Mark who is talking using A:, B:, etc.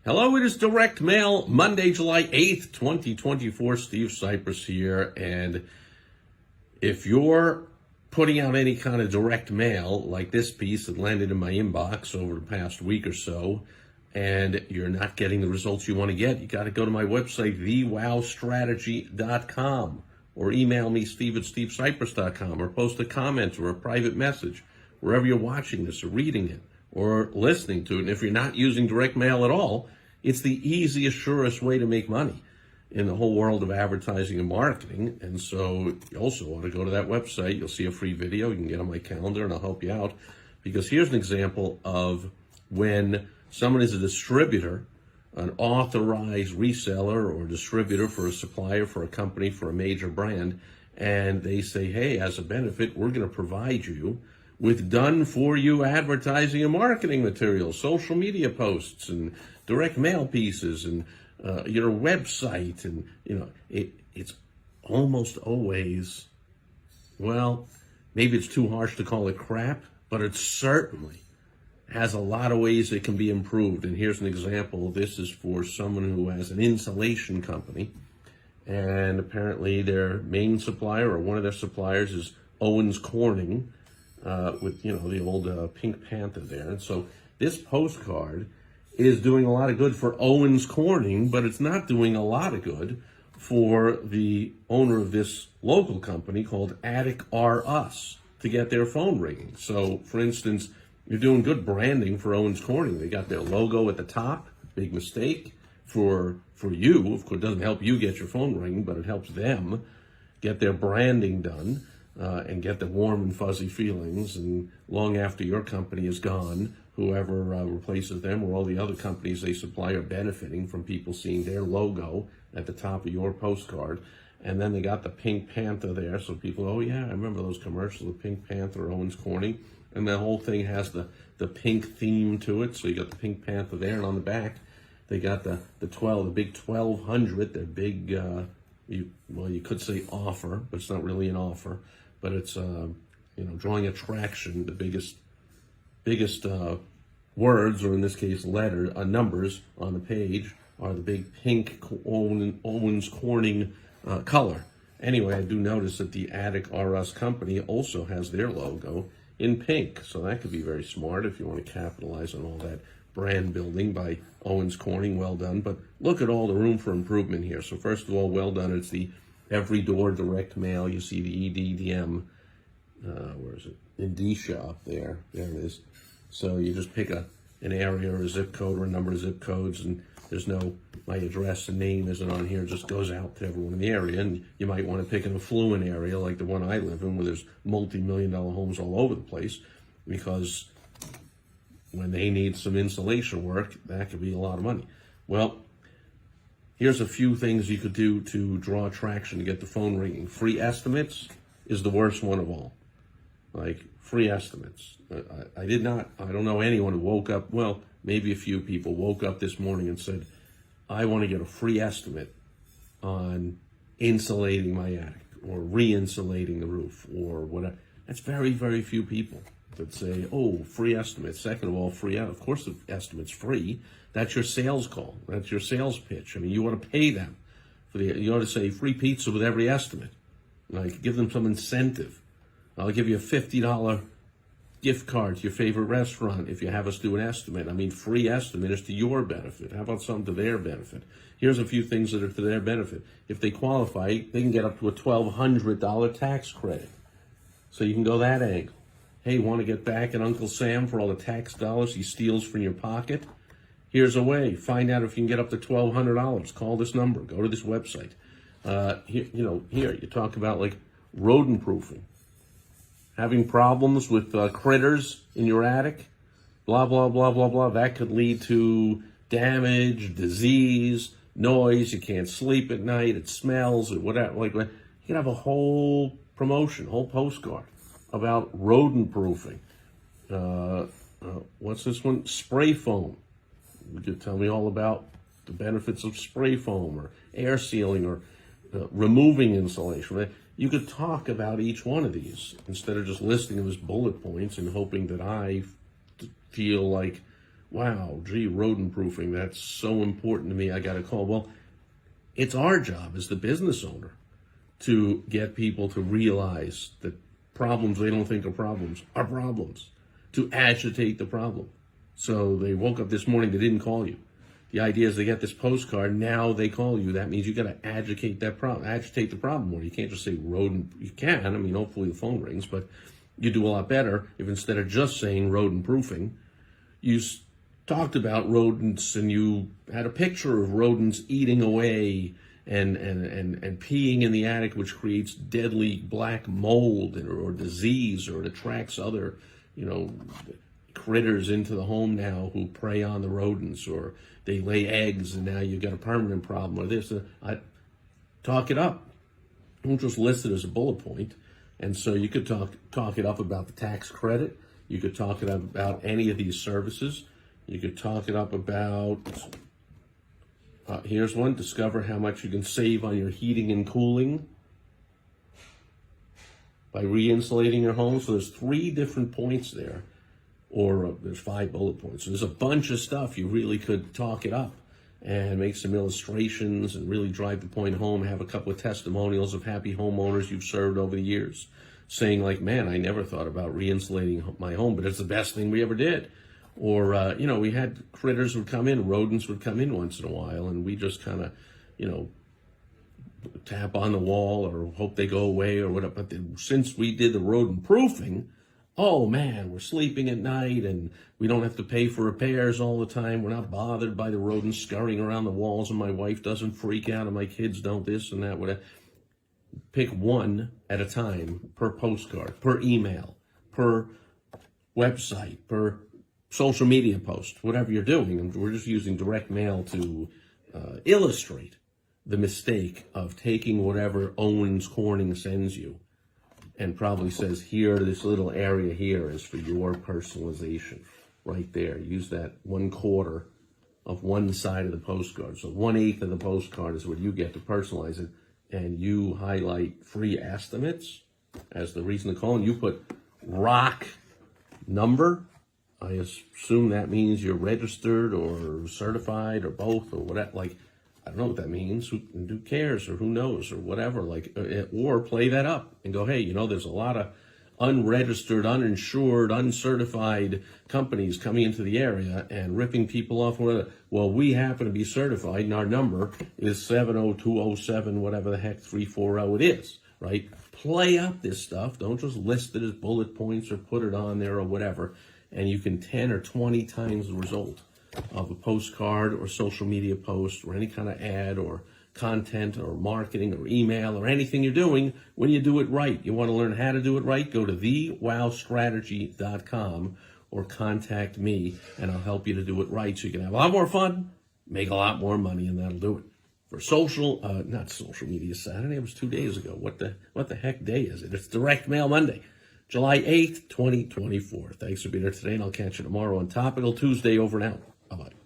A: Hello, it is Direct Mail, Monday, July 8th, 2024. Steve Sipress here. And if you're putting out any kind of direct mail, like this piece that landed in my inbox over the past week or so, and you're not getting the results you want to get, you got to go to my website, thewowstrategy.com, or email me, steve@stevecypress.com, or post a comment or a private message, wherever you're watching this or reading it or listening to it. And if you're not using direct mail at all, it's the easiest, surest way to make money in the whole world of advertising and marketing. And so you also want to go to that website. You'll see a free video you can get on my calendar, and I'll help you out. Because here's an example of when someone is a distributor, an authorized reseller or distributor for a supplier, for a company, for a major brand, and they say, hey, as a benefit, we're going to provide you with done-for-you advertising and marketing materials, social media posts and direct mail pieces and your website. And, it's almost always, well, maybe it's too harsh to call it crap, but it certainly has a lot of ways it can be improved. And here's an example. This is for someone who has an insulation company, and apparently their main supplier or one of their suppliers is Owens Corning, with, the old Pink Panther there. And so this postcard is doing a lot of good for Owens Corning, but it's not doing a lot of good for the owner of this local company called Attic R Us to get their phone ringing. So, for instance, you're doing good branding for Owens Corning. They got their logo at the top, big mistake for you. Of course, it doesn't help you get your phone ringing, but it helps them get their branding done. And get the warm and fuzzy feelings, and long after your company is gone, whoever replaces them or all the other companies they supply are benefiting from people seeing their logo at the top of your postcard. And then they got the Pink Panther there, so people, oh yeah, I remember those commercials of Pink Panther, Owens Corning, and the whole thing has the pink theme to it, so you got the Pink Panther there, and on the back they got the big 1200, their big, you could say offer, but it's not really an offer. But it's, drawing attraction. The biggest words, or in this case numbers on the page, are the big pink Owens Corning color. Anyway, I do notice that the Attic R Us company also has their logo in pink. So that could be very smart if you want to capitalize on all that brand building by Owens Corning. Well done. But look at all the room for improvement here. So first of all, well done. It's the every door direct mail. You see the EDDM, where is it? Indicia up there. There it is. So you just pick an area or a zip code or a number of zip codes, and there's no, my address and name isn't on here. It just goes out to everyone in the area. And you might want to pick an affluent area like the one I live in, where there's multi-million-dollar homes all over the place, because when they need some insulation work, that could be a lot of money. Well, here's a few things you could do to draw traction to get the phone ringing. Free estimates is the worst one of all. Like, free estimates. I don't know anyone who woke up, well, maybe a few people woke up this morning and said, I want to get a free estimate on insulating my attic or re-insulating the roof or whatever. That's very, very few people that say, oh, free estimate. Second of all, free out. Of course the estimate's free. That's your sales call. That's your sales pitch. I mean, you want to pay them you ought to say free pizza with every estimate. Like, give them some incentive. I'll give you a $50 gift card to your favorite restaurant if you have us do an estimate. I mean, free estimate is to your benefit. How about something to their benefit? Here's a few things that are to their benefit. If they qualify, they can get up to a $1,200 tax credit. So you can go that angle. Hey, want to get back at Uncle Sam for all the tax dollars he steals from your pocket? Here's a way. Find out if you can get up to $1,200. Call this number. Go to this website. Here you talk about like rodent proofing. Having problems with critters in your attic, blah, blah, blah, blah, blah. That could lead to damage, disease, noise. You can't sleep at night. It smells or whatever. Like, you can have a whole promotion, whole postcard about rodent proofing. What's this one? Spray foam. You could tell me all about the benefits of spray foam or air sealing or removing insulation. You could talk about each one of these instead of just listing them as bullet points and hoping that I feel like wow, gee, rodent proofing, that's so important to me, I got to call. Well, it's our job as the business owner to get people to realize that problems they don't think are problems, to agitate the problem. So they woke up this morning, they didn't call you. The idea is they get this postcard, now they call you. That means you got to agitate the problem more. You can't just say rodent. You can, I mean, hopefully the phone rings, but you do a lot better if instead of just saying rodent proofing, you talked about rodents and you had a picture of rodents eating away and peeing in the attic, which creates deadly black mold or disease, or it attracts other, critters into the home now who prey on the rodents, or they lay eggs and now you've got a permanent problem, or this. I talk it up. Don't just list it as a bullet point. And so you could talk it up about the tax credit. You could talk it up about any of these services. You could talk it up about, here's one, discover how much you can save on your heating and cooling by re-insulating your home. So there's 3 different points there, or there's 5 bullet points. So there's a bunch of stuff you really could talk it up and make some illustrations and really drive the point home, have a couple of testimonials of happy homeowners you've served over the years, saying like, man, I never thought about re-insulating my home, but it's the best thing we ever did. Or, we had critters would come in, rodents would come in once in a while, and we just kind of, tap on the wall or hope they go away or whatever. But since we did the rodent proofing, oh man, we're sleeping at night and we don't have to pay for repairs all the time. We're not bothered by the rodents scurrying around the walls, and my wife doesn't freak out and my kids don't this and that, whatever. Pick one at a time per postcard, per email, per website, per social media post, whatever you're doing. And we're just using direct mail to illustrate the mistake of taking whatever Owens Corning sends you and probably says, here, this little area here is for your personalization. Right there. Use that 1/4 of one side of the postcard. So 1/8 of the postcard is what you get to personalize it. And you highlight free estimates as the reason to call. And you put ROC number. I assume that means you're registered or certified or both or whatever. Like, I don't know what that means. Who cares, or who knows, or whatever. Like, or play that up and go, hey, there's a lot of unregistered, uninsured, uncertified companies coming into the area and ripping people off. Well, we happen to be certified, and our number is 70207, whatever the heck 340 it is, right? Play up this stuff. Don't just list it as bullet points or put it on there or whatever. And you can 10 or 20 times the result of a postcard or social media post or any kind of ad or content or marketing or email or anything you're doing when you do it right. You want to learn how to do it right? Go to thewowstrategy.com or contact me and I'll help you to do it right so you can have a lot more fun, make a lot more money, and that'll do it. For not social media Saturday, it was 2 days ago. What the heck day is it? It's Direct Mail Monday, July 8th, 2024. Thanks for being here today, and I'll catch you tomorrow on Topical Tuesday. Over and out. Bye-bye.